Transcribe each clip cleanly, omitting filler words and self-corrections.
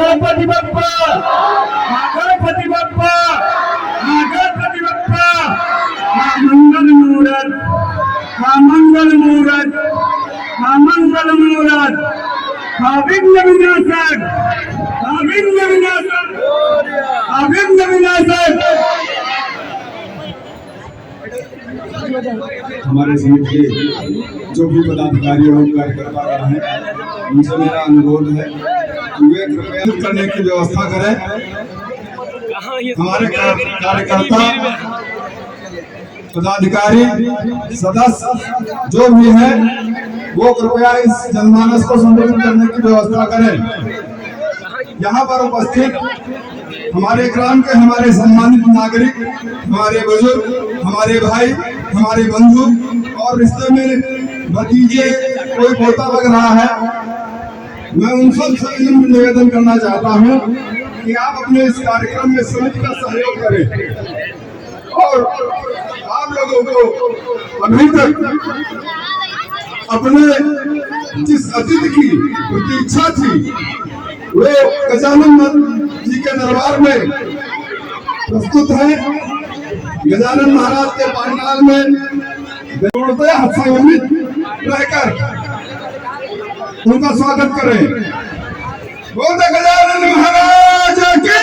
गणपति बप्पा, गणपति बप्पा, गणपति बप्पा। मंगल मूरत, मंगल मूरत, मंगल मूरत, विघ्न विनाशक, विघ्न विनाशक, विघ्न विनाशक। हमारे समाज के जो भी पदाधिकारी और कार्यकर्ता हैं, उनसे मेरा अनुरोध है कि वे कृपया करने की व्यवस्था करें। हमारे कार्यकर्ता, पदाधिकारी, सदस्य जो भी है वो कृपया इस जनमानस को संबोधित करने की व्यवस्था करें। यहाँ पर उपस्थित हमारे ग्राम के हमारे सम्मानित नागरिक, हमारे बुजुर्ग, हमारे भाई, हमारे बंधु और रिश्ते में भतीजे कोई पोता लग रहा है, मैं उन सब से निवेदन करना चाहता हूँ कि आप अपने इस कार्यक्रम में समिति का सहयोग करें। और आप लोगों को अभी तक अपने जिस अतिथि की प्रतीक्षा थी वो गजानन जी के दरबार में प्रस्तुत है। गजानन महाराज के पंडाल में हर्षोन्वित रहकर उनका स्वागत करें। बोलते गजानन महाराज की।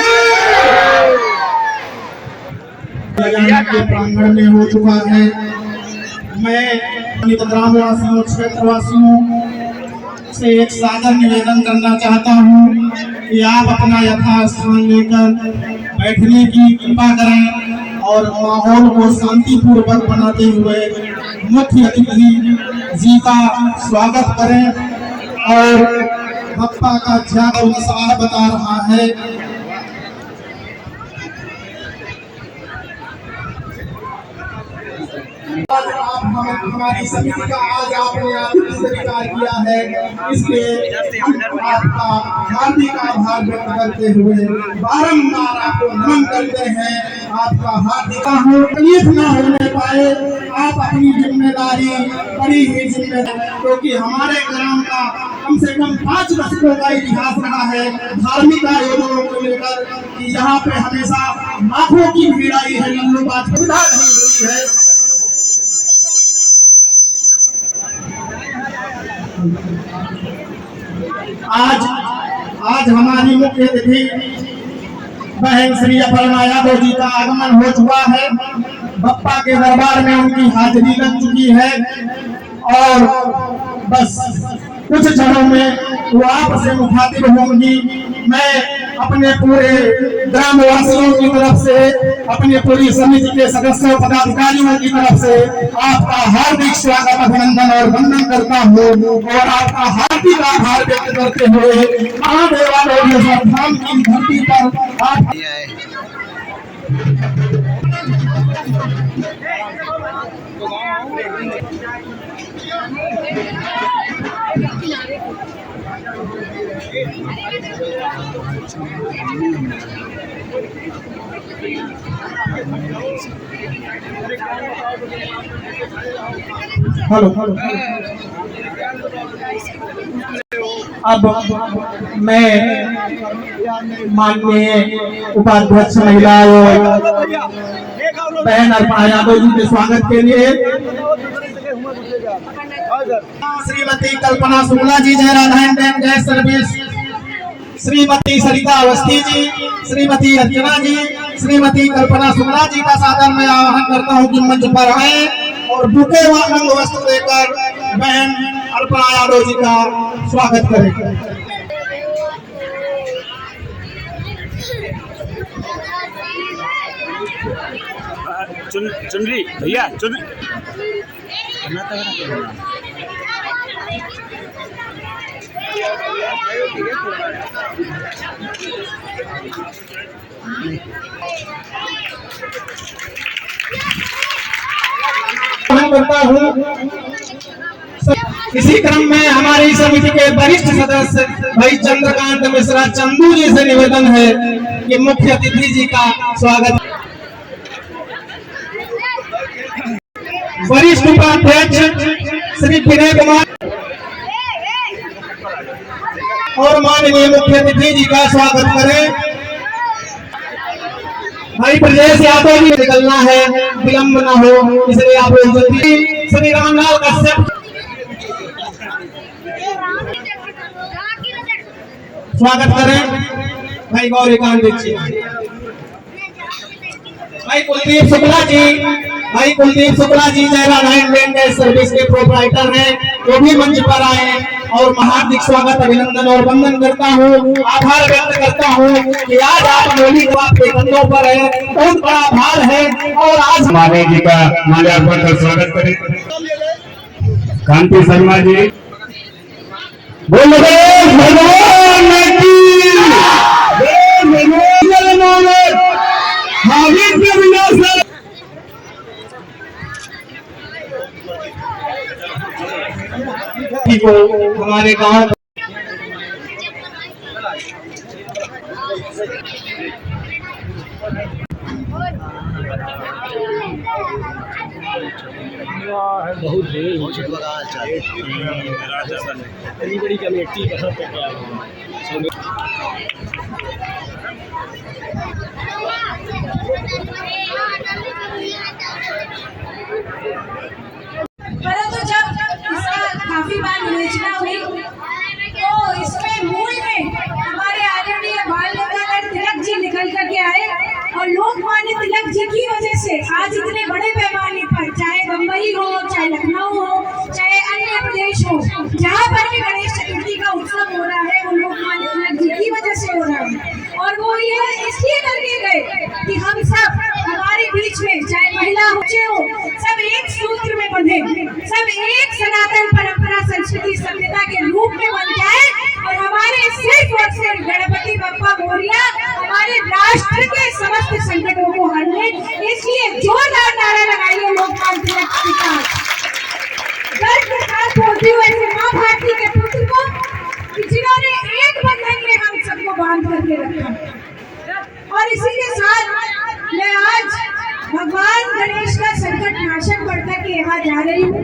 गजानन के प्रांगण में हो चुका है। मैं ग्रामवासियों, क्षेत्रवासियों से एक सादर निवेदन करना चाहता हूँ कि आप अपना यथास्थान लेकर बैठने की कृपा करें और माहौल को शांतिपूर्वक बनाते हुए मुख्य अतिथि जी का स्वागत करें। और बप्पा का ज्यादा उत्साह बता रहा है। आज आप हमारी समिति का आज आपने स्वीकार किया है, इसलिए हम आपका हार्दिक आभार व्यक्त करते हुए बारंबार आपको नमन करते हैं। आपका हार्दिक तकलीफ न होने पाए, आप अपनी जिम्मेदारी बड़ी ही जिम्मेदारी, क्योंकि हमारे ग्राम का कम से कम 5 दशकों का इतिहास रहा है धार्मिक आयोजनों को लेकर कि यहाँ पे हमेशा लाखों की भीड़ आई है, लल्लूबाज सुविधा नहीं हुई है। आज हमारी मुख्य अतिथि बहन श्री अपर्णा यादव जी का आगमन हो चुका है। बप्पा के दरबार में उनकी हाजिरी लग चुकी है और बस कुछ क्षणों में वो आपसे मुखातिब होंगी। मैं अपने पूरे ग्रामवासियों की तरफ से, अपनी पूरी समिति के सदस्यों, पदाधिकारियों की तरफ से आपका हार्दिक स्वागत, अभिनंदन और वंदन करता हूँ और आपका हार्दिक आभार व्यक्त करते हुए महादेवालय धाम की धरती पर आप हेलो। अब मैं माननीय उपाध्यक्ष महिला आयोग बहन अर्पणा यादव जी के स्वागत के लिए श्रीमती कल्पना शुक्ला जी, जय राधा एंड जय सर्विस, श्रीमती सरिता अवस्थी जी, श्रीमती अर्चना जी, श्रीमती कल्पना शुक्ला जी का सादर मैं आह्वान करता हूँ कि मंच पर आए और बुके व अंग वस्त्र देकर बहन अर्पणा यादव जी का स्वागत करें। चुनरी भैया चुन करता हूँ। इसी क्रम में हमारी समिति के वरिष्ठ सदस्य भाई चंद्रकांत मिश्रा चंदू जी से निवेदन है कि मुख्य अतिथि जी का स्वागत। वरिष्ठ उपाध्यक्ष श्री विनय कुमार और माननीय मुख्य अतिथि जी का स्वागत करें। भाई प्रदेश यादव जी निकलना है, विलंब न हो, इसलिए आप लोग जल्दी श्री रामलाल कश्यप स्वागत करें। भाई गौरीकांत दीक्षित, भाई कुलदीप शुक्ला जी जयरा नारायण गैस सर्विस के प्रोपराइटर हैं, वो भी मंच पर आए और हार्दिक स्वागत अभिनंदन और वंदन करता हूँ, आभार व्यक्त करता हूँ कि आज आप मोदी को आपके कंधों पर है, बहुत बड़ा आभार है। और आज माने जी का माल्यार्पण कर स्वागत करें। कांति शर्मा जी बोलो भगवान की को हमारे गांव बहुत देर हो बड़ी बड़ी कमेटी कहाँ पे क्या परंतु जब इसका काफी बार विवेचना हुई तो इसमें मूल में हमारे आदरणीय बाल गंगाधर तिलक जी निकल करके आए और लोकमान्य तिलक जी की वजह से आज इतने बड़े पैमाने पर चाहे बम्बई हो, चाहे लखनऊ हो, चाहे अन्य प्रदेश हो, जहाँ पर भी गणेश चतुर्थी का उत्सव हो रहा है वो लोकमान्य तिलक जी की वजह से हो रहा है। और वो ये इसलिए करके गए कि हम सब हमारे बीच में चाहे महिला बच्चे हो, सब एक सूत्र में बंधे, सब एक सनातन परंपरा संस्कृति सभ्यता के रूप में बन जाए और हमारे सिर्फ और सिर्फ गणपति बप्पा मोरिया हमारे राष्ट्र के समस्त संकटों को हर ले। इसलिए जोरदार नारा लगाइए लोकमान्य तिलक जी का। गर्व के साथ बोलती हूँ ऐसे माँ भारती के पुत्र को कि जिन्होंने एक बंधन में हम सबको बांध करके रखा। और इसी के साथ मैं आज भगवान गणेश का संकट नाशक बढ़कर के यहाँ जा रही हूँ।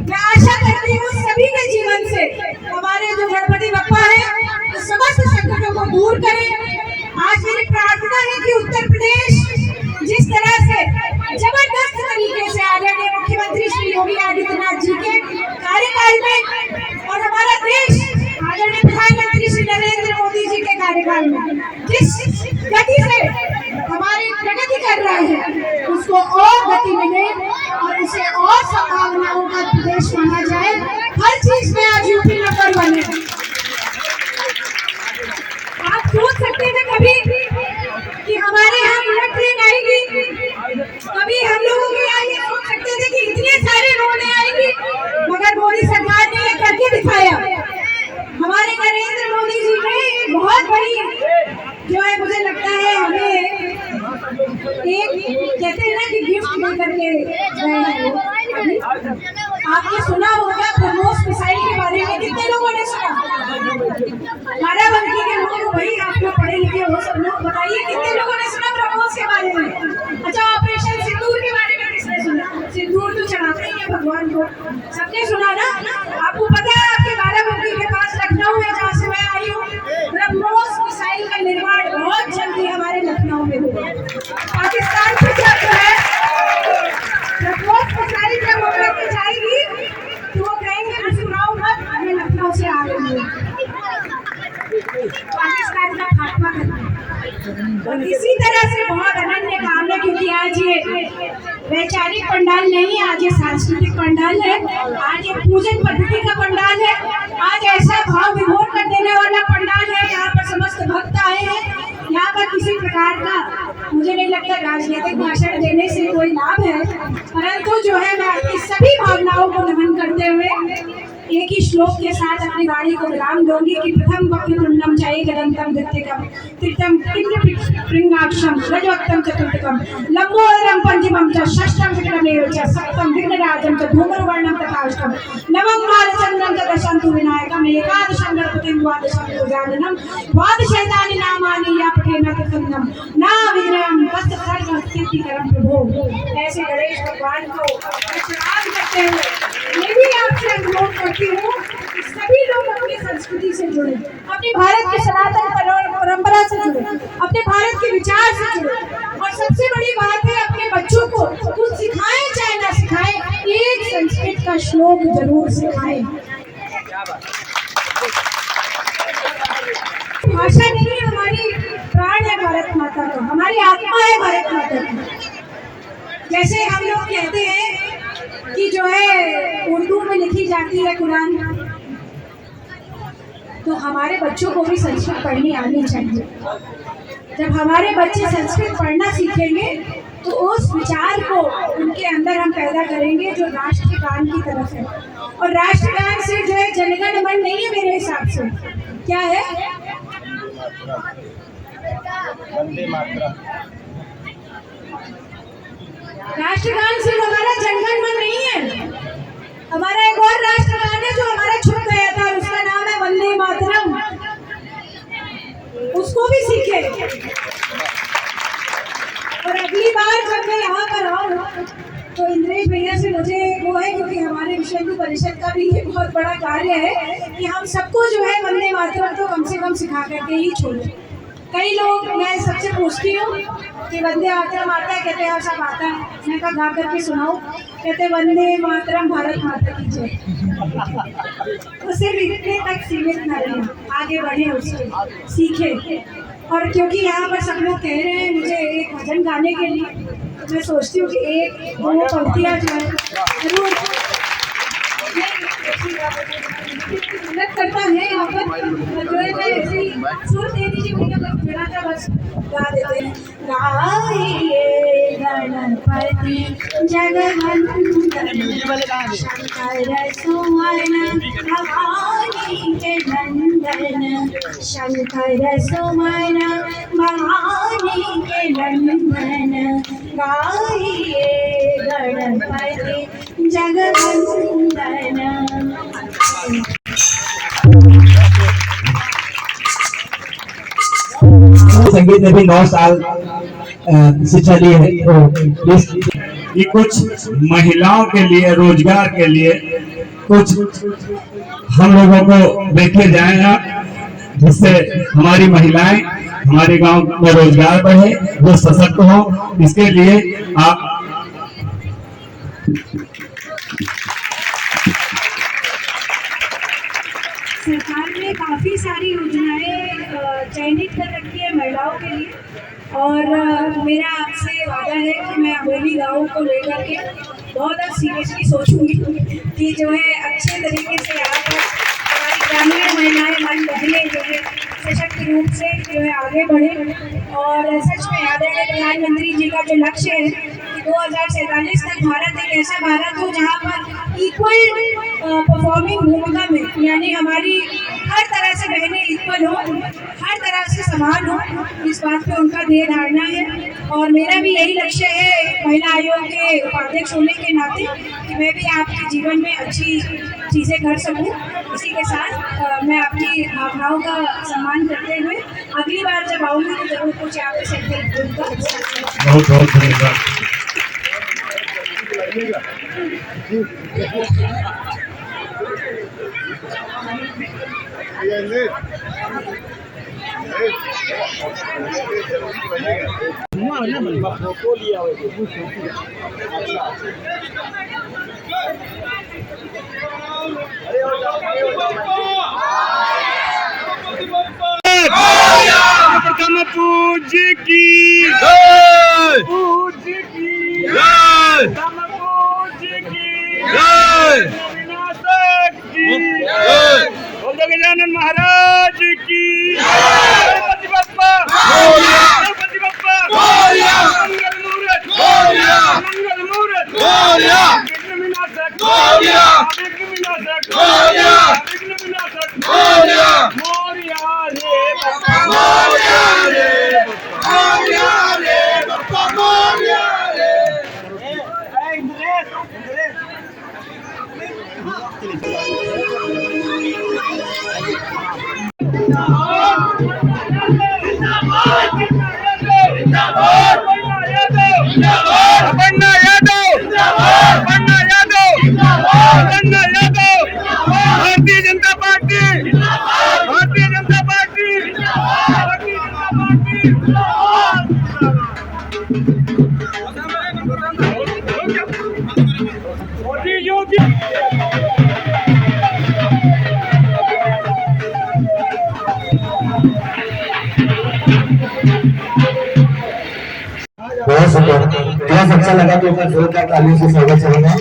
मैं आशा करती हूँ सभी के जीवन से हमारे जो गणपति बप्पा है तो समस्त संकटों को दूर करें। आज मेरी प्रार्थना है कि उत्तर प्रदेश जिस तरह से जबरदस्त तरीके से आदरणीय मुख्यमंत्री श्री योगी आदित्यनाथ जी के कार्यकाल में और हमारा देश आदरणीय प्रधानमंत्री श्री नरेंद्र मोदी जी के कार्यकाल में जिस गति से हमारी प्रगति कर रहा है उसको और गति मिले और उसे और संभावनाओं का प्रदेश माना जाए। हर चीज में आज यूपी नंबर बने। आप सोच सकते थे कभी कि हमारे यहाँ बुलेट ट्रेन आएगी, कभी हम लोगों के यहाँ ये सोच सकते थे कि इतने सारे रोडें आएंगी, मगर मोदी सरकार ने ये करके दिखाया। हमारे नरेंद्र मोदी जी ने बहुत बड़ी जो है मुझे लगता है हमें एक कहते हैं ना कि गिफ्ट दे करके आपने सुना होगा ब्रह्मोस मिसाइल के बारे में, कितने लोगों ने सुना? बाराबंकी के लोग भाई आप लोग पढ़े लिखे हो सब लोग, बताइए कितने लोगों ने सुना ब्रह्मोस के बारे में? अच्छा ऑपरेशन सिंदूर के बारे में किसने सुना? सिंदूर तो चढ़ाते ही है भगवान को, सबने सुना ना? आपको पता है आपके बाराबंकी के पास लखनऊ है जहाँ से मैं आई हूँ, ब्रह्मोस मिसाइल का निर्माण बहुत जल्दी हमारे लखनऊ में होगा। पाकिस्तान से जब है ब्रह्मोस मिसाइल जब उड़ के जाएगी तो वो कहेंगे मुस्कुराओ मत, मैं लखनऊ से आ रही हूँ। पाकिस्तान का खात्मा करना और इसी तरह से बहुत अनन्य काम है क्योंकि आज ये वैचारिक पंडाल नहीं, आज ये सांस्कृतिक पंडाल है, आज ये पूजन पद्धति का पंडाल है, आज ऐसा भाव विभोर कर देने वाला पंडाल है। यहाँ पर समस्त भक्त आए हैं। यहाँ पर किसी प्रकार का मुझे नहीं लगता राजनीतिक भाषण देने से कोई लाभ है, परंतु जो है मैं आपकी सभी भावनाओं को नमन करते हुए एक ही श्लोक के साथ अपनी वाणी को विराम दूंगी कि प्रथम वक्रतुंडम च एकदंतं द्वितीयं तृतीयं पिंगलाक्षं रजोक्तं चतुर्थकं लंबोदरं पंचमं च षष्ठं विक्रमेव च सप्तम विघ्नराजं च धूम्रवर्णं तथाष्टम नवम बालचन्द्रं च दशं तु विनायकम् एकादशं गणपतिं द्वादशं गजाननं द्वादशैतानि नामानि या पठेन तत्तन्नं न विघ्नं तस्य सर्वसिद्धिकरं प्रभो। ऐसे गणेश भगवान को प्रणाम करते हुए मैं भी आपसे अनुरोध करती हूँ सभी लोग अपनी संस्कृति से जुड़े, अपनी भारत की सनातन परंपरा से जुड़े, अपने भारत के विचार से जुड़े। और सबसे बड़ी बात है, अपने बच्चों को कुछ सिखाएं चाहे ना सिखाएं, एक संस्कृत का श्लोक जरूर सिखाएं। भाषा नहीं है हमारी, प्राण है भारत माता का, हमारी आत्मा है भारत माता की। जैसे हम लोग कहते हैं कि जो है उर्दू में लिखी जाती है कुरान, तो हमारे बच्चों को भी संस्कृत पढ़नी आनी चाहिए। जब हमारे बच्चे संस्कृत पढ़ना सीखेंगे तो उस विचार को उनके अंदर हम पैदा करेंगे जो राष्ट्रगान की तरफ है। और राष्ट्रगान से जो है जनगण मन नहीं है मेरे हिसाब से, क्या है? वंदे मातरम। राष्ट्रगान सिर्फ हमारा जनगण मन नहीं है, हमारा एक और राष्ट्रगान है जो हमारा छुप गया था, उसका नाम है वंदे मातरम। उसको भी सीखे। और अगली बार जब मैं यहाँ पर आऊँ तो इंद्रेश भैया से मुझे वो है, क्योंकि हमारे विश्व हिंदू परिषद का भी ये बहुत बड़ा कार्य है कि हम सबको जो है वंदे मातरम तो कम से कम सिखा करके ही छोड़ें। कई लोग, मैं सबसे पूछती हूँ कि वंदे मातरम आता है, कहते हैं सब आता है। मैं कहा गा करके सुनाओ, कहते वंदे मातरम भारत माता की जय। तो सिर्फ इतने तक सीमित न रहे, आगे बढ़े, उससे सीखे। और क्योंकि यहाँ पर सब लोग कह रहे हैं मुझे एक भजन गाने के लिए, तो मैं सोचती हूँ कि एक दो पंक्तियाँ जो है जरूर मदद करता है। यहाँ पर जो है मैं ऐसी सुर दे दीजिए, मुझे बस बिना था, बस गा देते हैं। गाइए गणपति जगवंदन शंकर सुमन भवानी के नंदन, शंकर सुमन भवानी के नंदन। गाइए गणपति जगवंदन। संगीत में भी 9 साल शिक्षा ली है। ये कुछ महिलाओं के लिए, रोजगार के लिए कुछ हम लोगों को देखे जाएगा, जिससे हमारी महिलाएं हमारे गांव में रोजगार बढ़े, वो सशक्त हो। इसके लिए आप सरकार ने काफ़ी सारी योजनाएं चयनित कर रखी है महिलाओं के लिए। और मेरा आपसे वादा है कि मैं अबोली गाँव को लेकर के बहुत सीरियसली सोचूंगी कि जो है अच्छे तरीके से यहाँ पर हमारी ग्रामीण महिलाएं, मन बहनें जो है सशक्त रूप से जो है आगे बढ़े। और सच में आदरणीय प्रधानमंत्री जी का जो लक्ष्य है कि 2047 तक भारत एक ऐसा भारत हो जहाँ पर इक्वल परफॉर्मिंग भूमिका में, यानी हमारी हर तरह से बहनें इक्वल हो, हर तरह से समान हो, इस बात पे उनका ध्येय धारणा है। और मेरा भी यही लक्ष्य है महिला आयोग के उपाध्यक्ष होने के नाते कि मैं भी आपके जीवन में अच्छी चीज़ें कर सकूं। इसी के साथ मैं आपकी भावनाओं का सम्मान करते हुए अगली बार जब आऊँगी तो जरूर कुछ आपके सेल्फ हेल्प ग्रुप का बहुत बहुत धन्यवाद। फोटो लिया पूज्य की जय, पूज्य की जय, पूज्य की जय, विनाशक की जय, गजानन महाराज की जय, गणपति बप्पा मोरया, गणपति बप्पा मोरया, मंगल मूरत मोरया, मंगल मूरत मोरया, विघ्न विनाशक मोरया, विघ्न विनाशक मोरया, विघ्न विनाशक मोरया, मोरया रे बप्पा मोरया रे बप्पा मोरया रे बप्पा मोरया रे। अपन्ना यादव, अपन्ना यादव, अपन्ना यादव, भारतीय जनता पार्टी मोदी योगी बहुत सुंदर, क्लास अच्छा लगा तो मैं जोरदार तालियों से स्वागत करूंगा,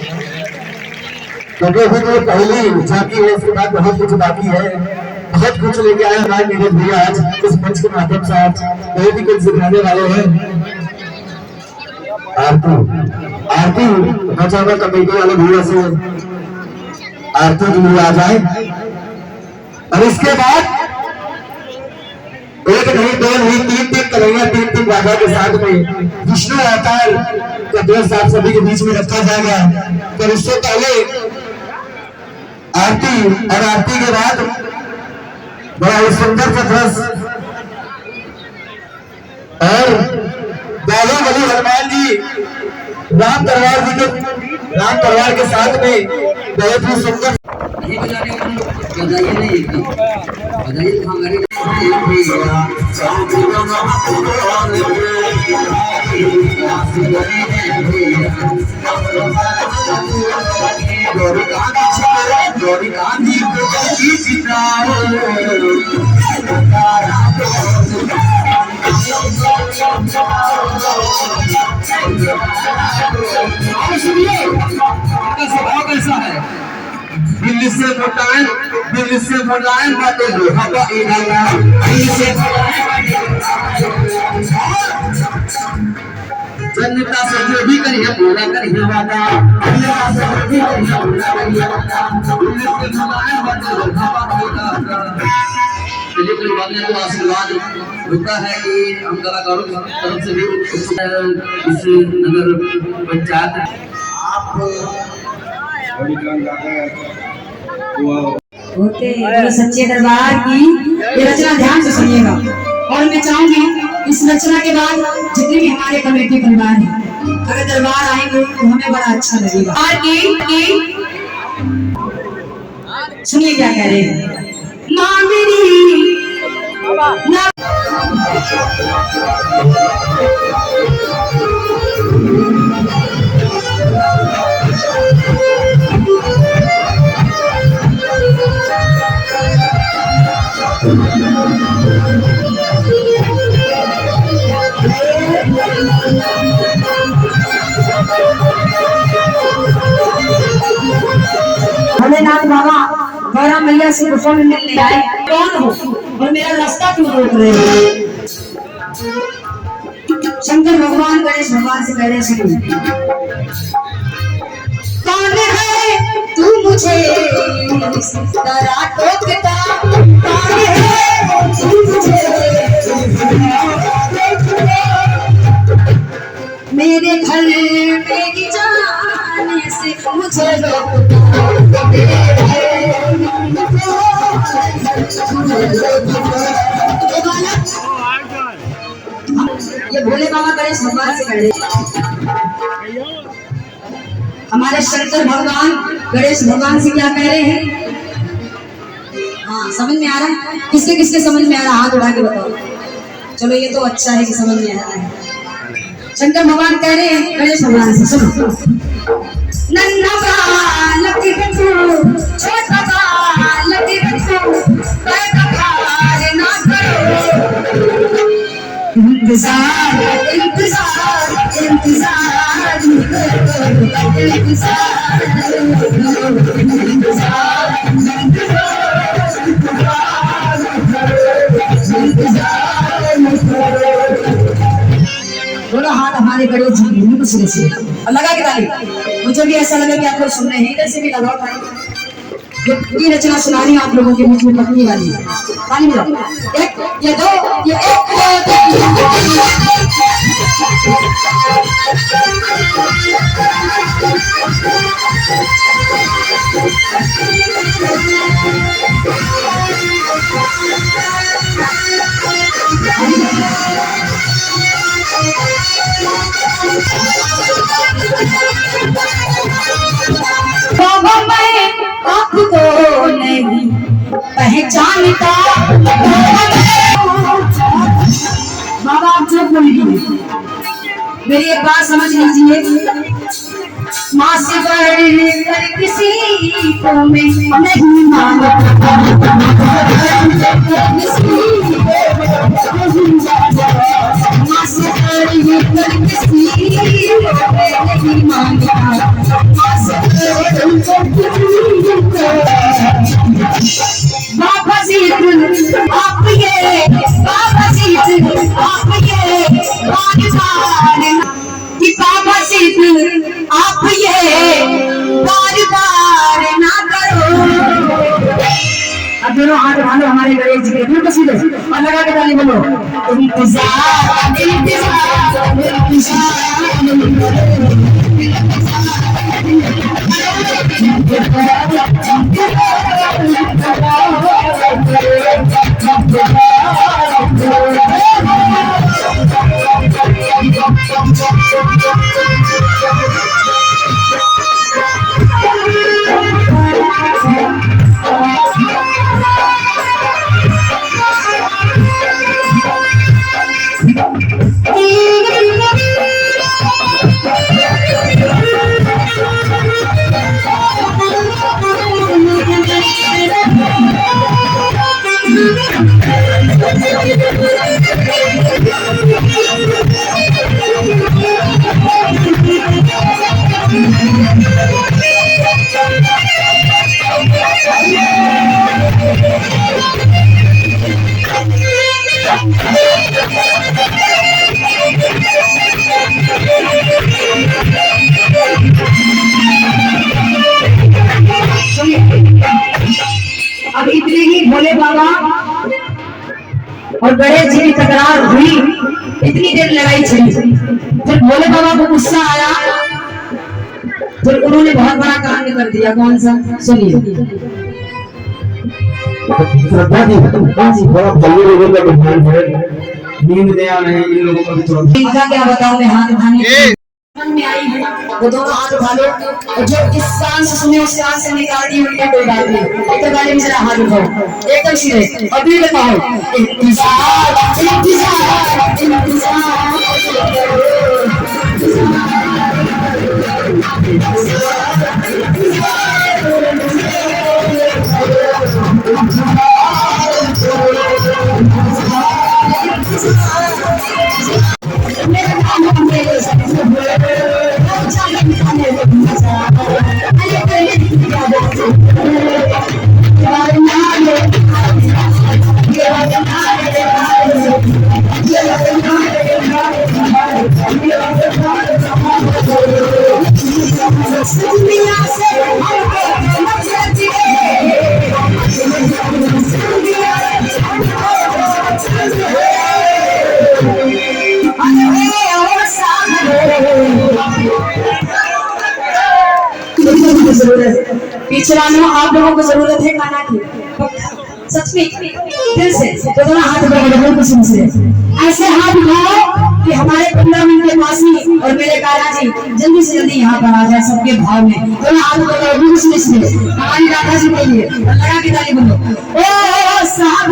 क्योंकि अभी तो पहली झांकी है, इसके बाद बहुत कुछ बाकी है, बहुत कुछ लेके आए हमारे नीरज भैया आज इस मंच के माध्यम से आज बहुत ही कुछ सिखाने वाले हैं। आरती मैं चाहूंगा कमेटी वाले भैया से आरती के लिए आ जाए, और इसके बाद एक नहीं दो नहीं तीन करेंगे, तीन राजा के साथ में विष्णु अवतार का देश आप सभी के बीच में रखा जाएगा। पर उससे पहले आरती, और आरती के बाद बड़ा ही सुंदर सा ड्रेस और बाहुबली हनुमान जी राम तलवार के साथ में बहुत ही सुंदर बजाइए नहीं एकदम बजाइए तो हमारे स्वभाव कैसा है, दिल्ली से मुलायम बातें लोहा का इरादा, दिल्ली से जनता से जो भी करिए पूरा करिए वादा, जनता से जो भी करिए पूरा करिए वादा, दिल्ली से मुलायम बातें लोहा का इरादा। चलिए कोई बात नहीं, तो आशीर्वाद होता है कि हम कलाकारों की तरफ से भी इस नगर पंचायत आप होते बोलो सच्चे दरबार की ये रचना ध्यान से सुनिएगा, और मैं चाहूंगी इस रचना के बाद जितने भी हमारे कमेटी परिवार हैं अगर दरबार आएंगे तो हमें बड़ा अच्छा लगेगा। सुनिए क्या कह रहे हैं, माँ मेरी ना भोलेनाथ बाबा गौरा मैया से गुफा में मिलने आए, कौन हो और मेरा रास्ता क्यों रोक रहे हो? शंकर भगवान गणेश भगवान से कह रहे सुनो, कौन है तू मुझे डरा टोकता, कौन है तू मुझे मेरे घर मेरी जान से मुझे ये भोले बाबा गणेश भगवान से कह हमारे शंकर भगवान गणेश भगवान से क्या कह रहे हैं? हाँ समझ में आ रहा है? किसके किसके समझ में आ रहा है? हाथ उठा के बताओ। चलो ये तो अच्छा है कि समझ में आ रहा है। शंकर भगवान कह रहे हैं गणेश भगवान से, सुनो, नन्हा बालक बंधु छोटा बालक बंधु पैदा खार ना करो, इंतजार इंतजार इंतजार थोड़ा हाथ हमारे गणेश जी की दूसरे से और लगा के ताली। मुझे भी ऐसा लगा कि आप लोग सुन रहे हैं, इधर से भी लगाओ ताली। ये रचना सुनानी आप लोगों के बीच में पत्नी वाली ताली मिलाओ, एक ये दो ये बाबा मैं आपको नहीं पहचानता, बाबा बोलिए। मेरी एक बात समझ लीजिए, माँ से बढ़कर किसी को मैं नहीं मांगता, माँ से बढ़कर किसी को मैं नहीं मांगता, माँ से बढ़कर किसी को। बाबा जी आप ये, बाबा जी आप ये बार बार, कि बाबा जी आप ये बार बार ना करो। अब दोनों हाथ उठा लो हमारे गणेश जी के बिल्कुल सीधे और लगा के ताली बोलो। इंतजार इंतजार अब इतने ही भोले बाबा और गणेश जी की तकरार हुई, इतनी देर लगाई चली। फिर भोले बाबा को गुस्सा आया, फिर उन्होंने बहुत बड़ा कांड कर दिया। कौन सा? सुनिए। श्रद्धा जी थोड़ा जल्दी लोगों का ध्यान है, नींद नहीं आ रही है इन लोगों को भी थोड़ा। इनका क्या बताऊं मैं, हाथ उठाने में आई है वो दोनों हाथ उठा लो, और जो इस कान से सुने उस कान से निकाल दी, उनकी कोई बात नहीं। एक तो गाली में जरा हाथ उठाओ एकदम सीधे और भी बताओ। इंतजार इंतजार इंतजार पीछे वालों आप लोगों को जरूरत है खाना की, सच में दिल से। तो दोनों हाथ बढ़ाओ कुसुम से, ऐसे हाथ उठाओ कि हमारे 15 मिनट के पास ही और मेरे काला जी जल्दी से जल्दी यहाँ पर आ जाए सबके भाव में। दोनों हाथ बढ़ाओ कुसुम से हमारी राधा जी के लिए और लगा के ताली बोलो। ओ साहब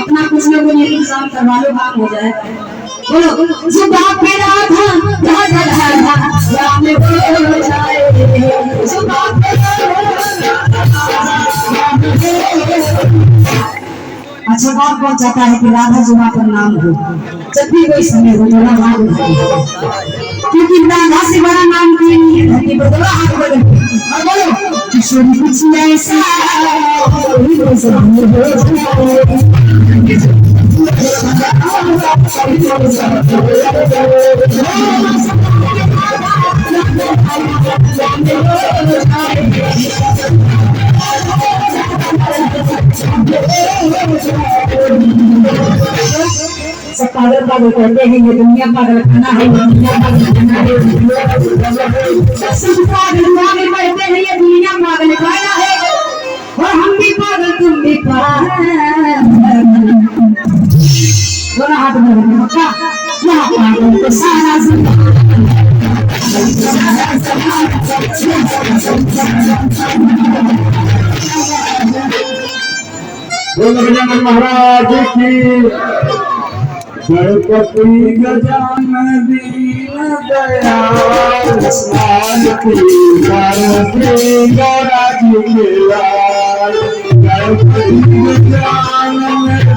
अपना कुछ लोगों ने इंतजाम करवा लो, काम हो जाए। बोलो जुबा पे राधा राधा राधा राम बोल जाए, जुबा पे अच्छा बात बहुत चाहता है कि राधा जुबा पर नाम हो, जब भी कोई समय हो थोड़ा हाथ उठाइए, क्योंकि राधा से बड़ा नाम कोई नहीं है। धरती पर थोड़ा हाथ बढ़े और बोलो ईश्वर कुछ ऐसा सब पागल पागल कहते हैं ये दुनिया पागल खाना है, दुनिया पागल खाना है, सब पागल पागल कहते हैं ये दुनिया पागल खाना है, और हम भी पागल तुम भी पागल। दोनों हाथ में रखा यहाँ पागल तो सारा गजानन महाराज की गणपति गजानन दीन दयाल शांति भारती गौरा जी के लाल गणपति गजानन